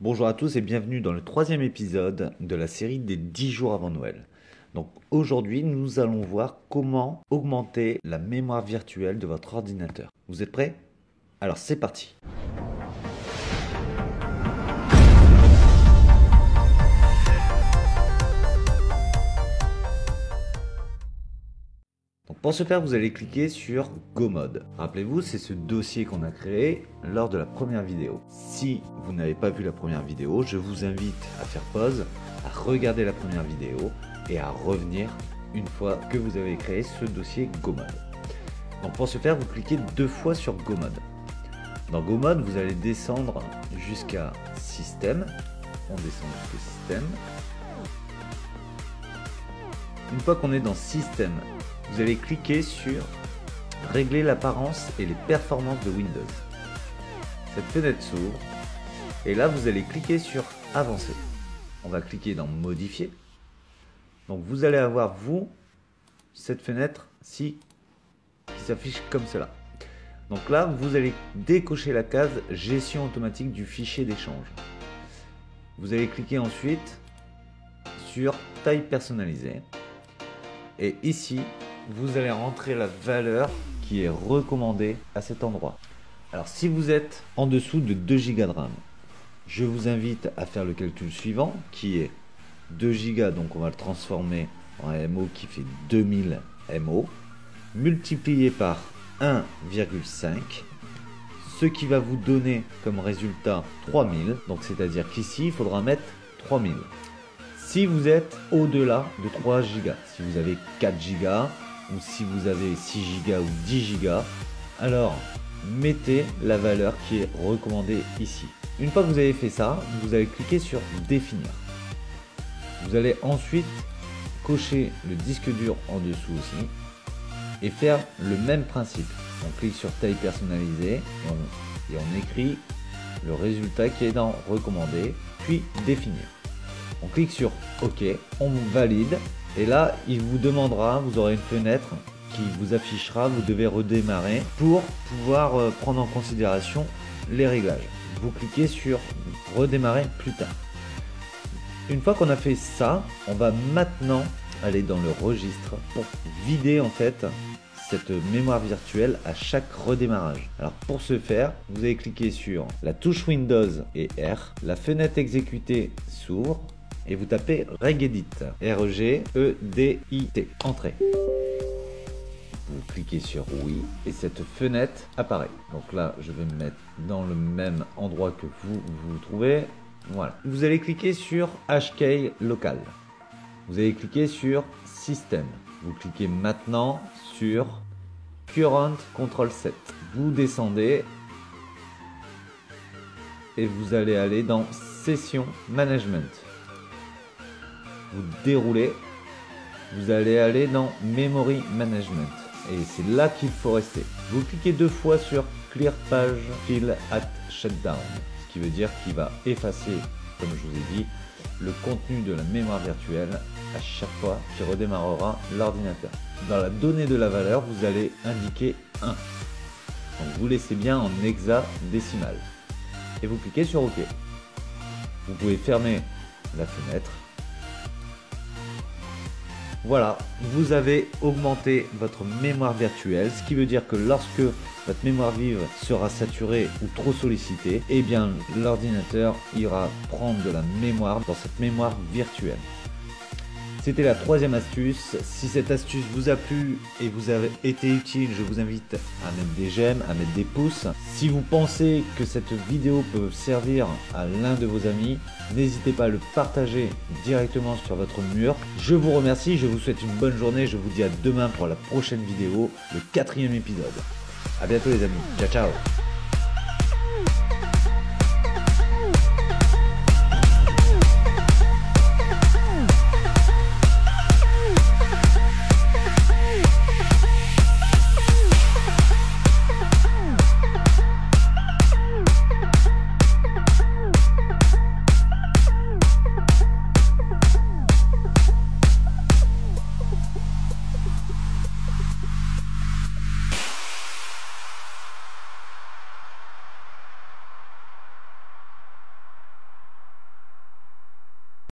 Bonjour à tous et bienvenue dans le troisième épisode de la série des 10 jours avant Noël. Donc aujourd'hui, nous allons voir comment augmenter la mémoire virtuelle de votre ordinateur. Vous êtes prêts? Alors c'est parti. Donc pour ce faire, vous allez cliquer sur Go Mode. Rappelez-vous, c'est ce dossier qu'on a créé lors de la première vidéo. Si vous n'avez pas vu la première vidéo, je vous invite à faire pause, à regarder la première vidéo et à revenir une fois que vous avez créé ce dossier Go Mode. Donc pour ce faire, vous cliquez deux fois sur Go Mode. Dans Go Mode, vous allez descendre jusqu'à Système. On descend jusqu'au Système. Une fois qu'on est dans Système, vous allez cliquer sur Régler l'apparence et les performances de Windows. Cette fenêtre s'ouvre et là vous allez cliquer sur Avancer. On va cliquer dans Modifier. Donc vous allez avoir cette fenêtre qui s'affiche comme cela. Donc là vous allez décocher la case Gestion automatique du fichier d'échange. Vous allez cliquer ensuite sur Taille personnalisée et ici vous allez rentrer la valeur qui est recommandée à cet endroit. Alors si vous êtes en dessous de 2 Go de RAM, je vous invite à faire le calcul suivant qui est 2 Go, donc on va le transformer en un MO qui fait 2000 MO, multiplié par 1,5, ce qui va vous donner comme résultat 3000, donc c'est-à-dire qu'ici il faudra mettre 3000. Si vous êtes au-delà de 3 Go, si vous avez 4 Go, ou si vous avez 6 Go ou 10 Go, alors mettez la valeur qui est recommandée ici. Une fois que vous avez fait ça, vous allez cliquer sur Définir. Vous allez ensuite cocher le disque dur en dessous aussi et faire le même principe. On clique sur Taille personnalisée et on écrit le résultat qui est dans Recommander, puis Définir. On clique sur OK, on valide. Et là, il vous demandera, vous aurez une fenêtre qui vous affichera, vous devez redémarrer pour pouvoir prendre en considération les réglages. Vous cliquez sur redémarrer plus tard. Une fois qu'on a fait ça, on va maintenant aller dans le registre pour vider en fait cette mémoire virtuelle à chaque redémarrage. Alors pour ce faire, vous allez cliquer sur la touche Windows et R, la fenêtre exécutée s'ouvre. Et vous tapez Regedit, R-E-G-E-D-I-T, Entrée. Vous cliquez sur Oui et cette fenêtre apparaît. Donc là, je vais me mettre dans le même endroit que vous vous trouvez. Voilà. Vous allez cliquer sur HK Local. Vous allez cliquer sur Système. Vous cliquez maintenant sur Current Control Set. Vous descendez et vous allez aller dans Session Management. Vous déroulez, vous allez aller dans Memory Management et c'est là qu'il faut rester. Vous cliquez deux fois sur Clear Page Fill at Shutdown, ce qui veut dire qu'il va effacer, comme je vous ai dit, le contenu de la mémoire virtuelle à chaque fois qu'il redémarrera l'ordinateur. Dans la donnée de la valeur, vous allez indiquer 1. Donc vous laissez bien en hexadécimal et vous cliquez sur OK. Vous pouvez fermer la fenêtre. Voilà, vous avez augmenté votre mémoire virtuelle, ce qui veut dire que lorsque votre mémoire vive sera saturée ou trop sollicitée, eh bien l'ordinateur ira prendre de la mémoire dans cette mémoire virtuelle. C'était la troisième astuce. Si cette astuce vous a plu et vous a été utile, je vous invite à mettre des j'aime, à mettre des pouces. Si vous pensez que cette vidéo peut servir à l'un de vos amis, n'hésitez pas à le partager directement sur votre mur. Je vous remercie, je vous souhaite une bonne journée. Je vous dis à demain pour la prochaine vidéo, le 4e épisode. A bientôt les amis. Ciao, ciao.